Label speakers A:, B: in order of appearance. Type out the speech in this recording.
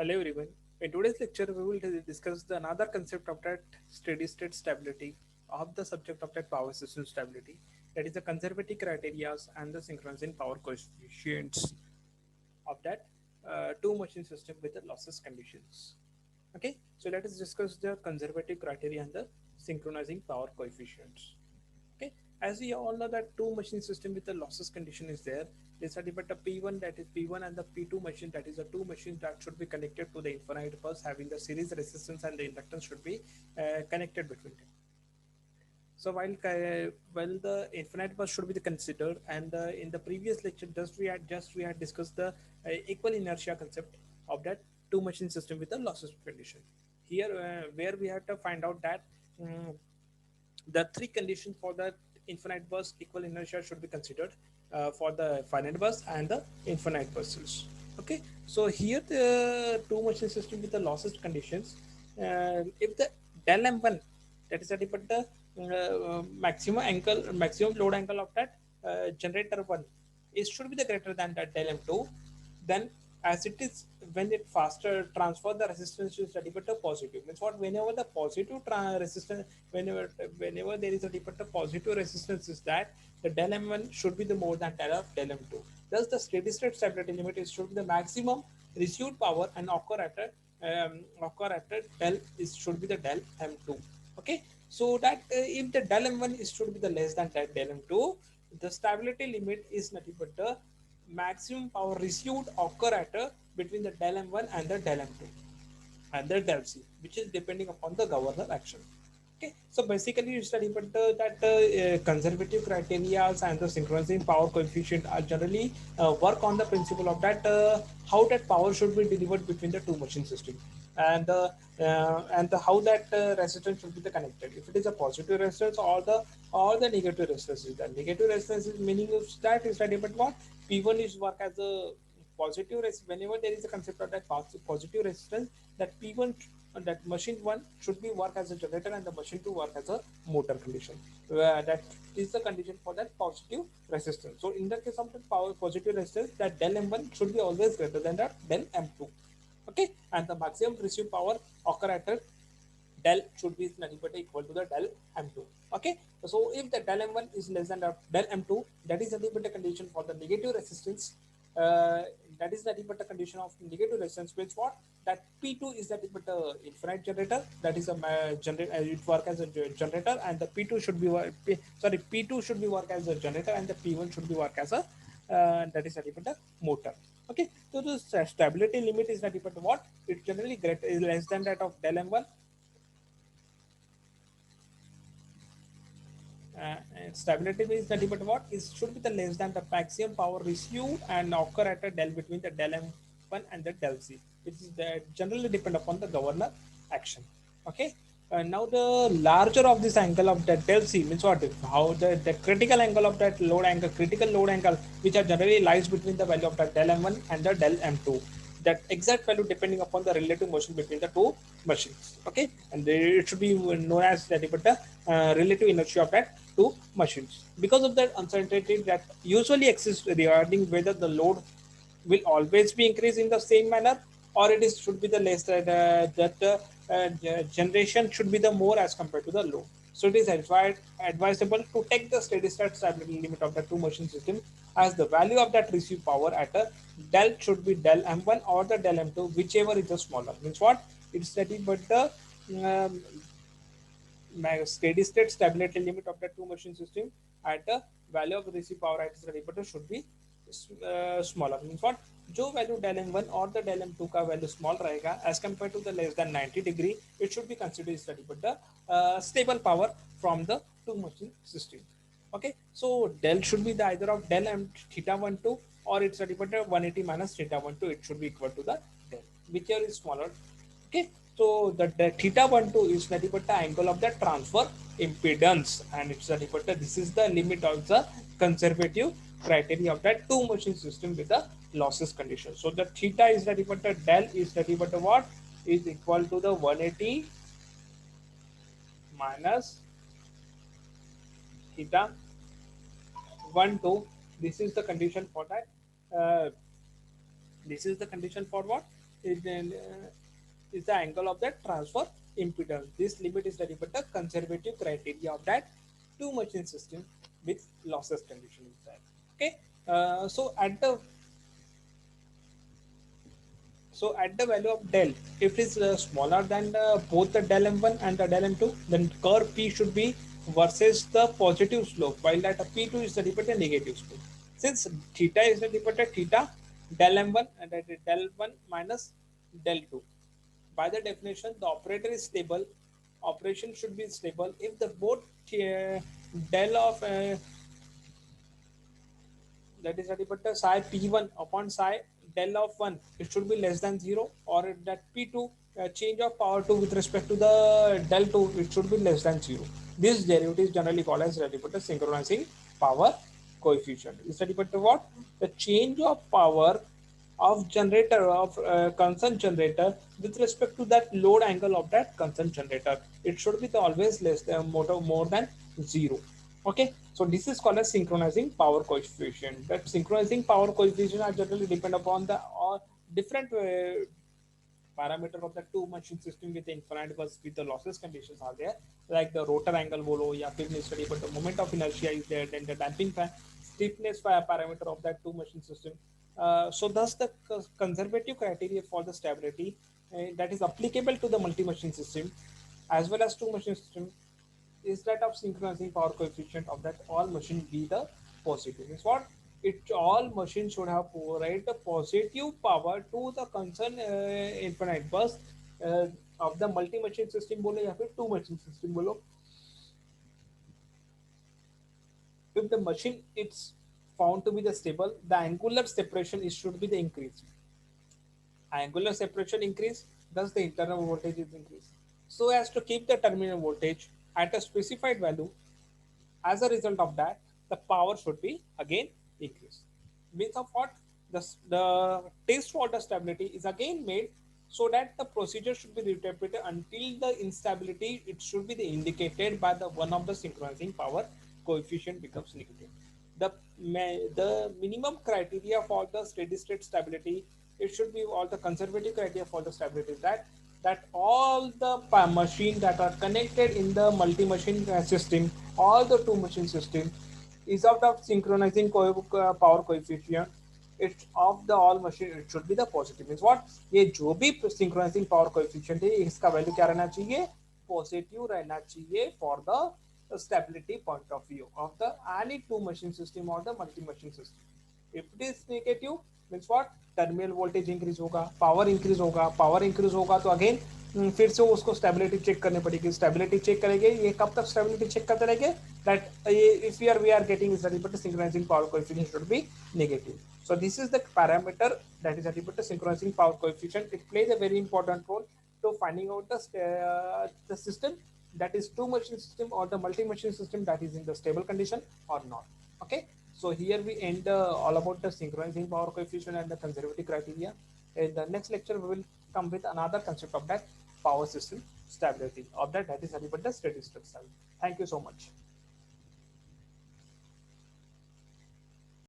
A: Hello everyone. In today's lecture, we will discuss the another concept of that steady state stability of the subject of that power system stability. That is the conservative criteria and the synchronizing power coefficients of that two machine system with the losses conditions. Okay, so let us discuss the conservative criteria and the synchronizing power coefficients. Okay, as we all know that two machine system with the losses condition is there. This are but a P1, that is P1, and the P2 machine, that is the two machines that should be connected to the infinite bus having the series resistance, and the inductance should be connected between them. So while the infinite bus should be considered, and in the previous lecture just we had discussed the equal inertia concept of that two machine system with the losses condition. Here where we have to find out that um, the three conditions for the infinite burst equal inertia should be considered for the finite burst and the infinite bursts. Okay, so here the two machine system with the losses conditions, if the del m1, that is the maximum load angle of that generator one, it should be the greater than that del m2, then as it is when it faster transfer the resistance to the dipped positive, means what, whenever the positive resistance, whenever there is a dipped positive resistance, is that the del m1 should be the more than that of del m2. Thus the steady state stability limit is should be the maximum received power and occur at a del is should be the del m2. Okay, so that if the del m1 is should be the less than that del m2, the stability limit is nothing but the maximum power received occur at between the del m1 and the del m2 and the del c, which is depending upon the governor action. Okay, so basically you study but that conservative criteria and the synchronizing power coefficient are generally work on the principle of that how that power should be delivered between the two machine system, and how that resistance should be the connected. If it is a positive resistance or the negative resistance, is the negative resistance is meaning of that is study but what P1 is work as a positive whenever there is a concept of that positive resistance, that P1 that machine 1 should be work as a generator and the machine 2 work as a motor condition. That is the condition for that positive resistance. So in the case of the power positive resistance, that del m1 should be always greater than that del m2. Okay, and the maximum received power occur at a del should be nothing but equal to the del m2. Okay, so if the del m1 is less than the del m2, that is nothing but a condition for the negative resistance. uh, that is nothing but a condition of negative resistance, which what that p2 is nothing but a infinite generator, that is a it work as a generator, and the p2 should be sorry, p2 should be work as a generator and the p1 should be work as a that is nothing but a motor. Okay, so the stability limit is nothing but what, it generally greater is less than that of del m1. And stability means nothing but what is should be the less than the maximum power received and occur at a del between the del m1 and the del c. It is generally depend upon the governor action. Okay. Now the larger of this angle of the del c means what, how the critical angle of that load angle, critical load angle, which are generally lies between the value of the del m1 and the del m2, that exact value depending upon the relative motion between the two machines. Okay, and it should be known as that but the relative inertia of that two machines. Because of that uncertainty that usually exists regarding whether the load will always be increased in the same manner, or it is should be the less generation should be the more as compared to the load. So it is advisable to take the steady state stability limit of the two machine system as the value of that received power at a del should be del m1 or the del m2, whichever is the smaller. Means what, it's nothing but the um, steady state stability limit of the two machine system at the value of receive power at study but should be smaller. Means what, जो value del m1 और the del m2 का value small रहेगा as compared to the less than 90 degree, it should be considered study but the stable power from the two machine system. Okay, so del should be the either of del m theta 1 2 or it's study but 180 minus theta 1 2, it should be equal to the del, whichever is smaller. Okay, so the theta 1 2 is nothing but the angle of the transfer impedance, and it's nothing but this is the limit of the conservative criteria of that two machine system with the losses condition. So the theta is nothing but the del is nothing but the what, is equal to the 180 minus theta 1 2. This is the condition for that. Uh, this is the condition for what? is the angle of that transfer impedance. This limit is nothing but the conservative criteria of that two machine system with losses condition inside. Okay, so at the value of del, if it is smaller than both the del m1 and the del m2, then curve P should be versus the positive slope, while that P2 is the repeated negative slope. Since theta is the repeated theta, del m1 and that is del 1 minus del 2. By the definition, the operator is stable. Operation should be stable if the both del of that is nothing but the psi p1 upon psi del of 1, it should be less than 0, or that p2 change of power 2 with respect to the del 2, it should be less than 0. This derivative is generally called as nothing but the synchronizing power coefficient. Is nothing but the what? The change of power of generator of concerned generator with respect to that load angle of that concerned generator, it should be the always less than more than 0. Okay, so this is called as synchronizing power coefficient. That synchronizing power coefficient are generally depend upon the different parameter of the two machine system with infinite bus with the losses conditions are there, like the rotor angle bolo या फिर नहीं study, but the moment of inertia is there, then the damping stiffness parameter of that two machine system. So thus the conservative criteria for the stability that is applicable to the multi machine system as well as two machine system is that of synchronizing power coefficient of that all machine be the positive. Means what? It all machine should have provide the positive power to the concerned infinite bus uh, of the multi machine system बोलो या फिर two machine system बोलो. If the machine is found to be the stable, the angular separation is should be the increase. Angular separation increase, thus the internal voltage is increased. So as to keep the terminal voltage at a specified value. As a result of that, the power should be again increased. Means of what? The test for the stability is again made so that the procedure should be repeated until the instability it should be indicated by the one of the synchronizing power coefficient becomes negative. The the minimum criteria for the steady state stability, it should be all the conservative criteria for the stability that all the machine that are connected in the multi-machine system, all the two machine system is out of synchronizing power coefficient. It's of the all machine it should be the positive. Means what? ये जो भी synchronizing power coefficient है इसका value क्या रहना चाहिए? Positive रहना चाहिए for the stability point of view of the any two machine system or the multi machine system. If it is negative means what? Terminal voltage increase होगा, power increase होगा, power increase होगा तो again फिर से उसको stability check करनी पड़ेगी. Stability check करेंगे, ये कब तक स्टेबिलिटी चेक करते रहेंगे? That if we are getting is but synchronizing power coefficient should be negative. So this is the parameter that is attributed to synchronizing power coefficient. It plays a very important role to finding out the system that is two machine system or the multi machine system that is in the stable condition or not. Okay, so here we end all about the synchronizing power coefficient and the conservative criteria. In the next lecture we will come with another concept of that power system stability of that is attributed to steady state stability. Thank you so much.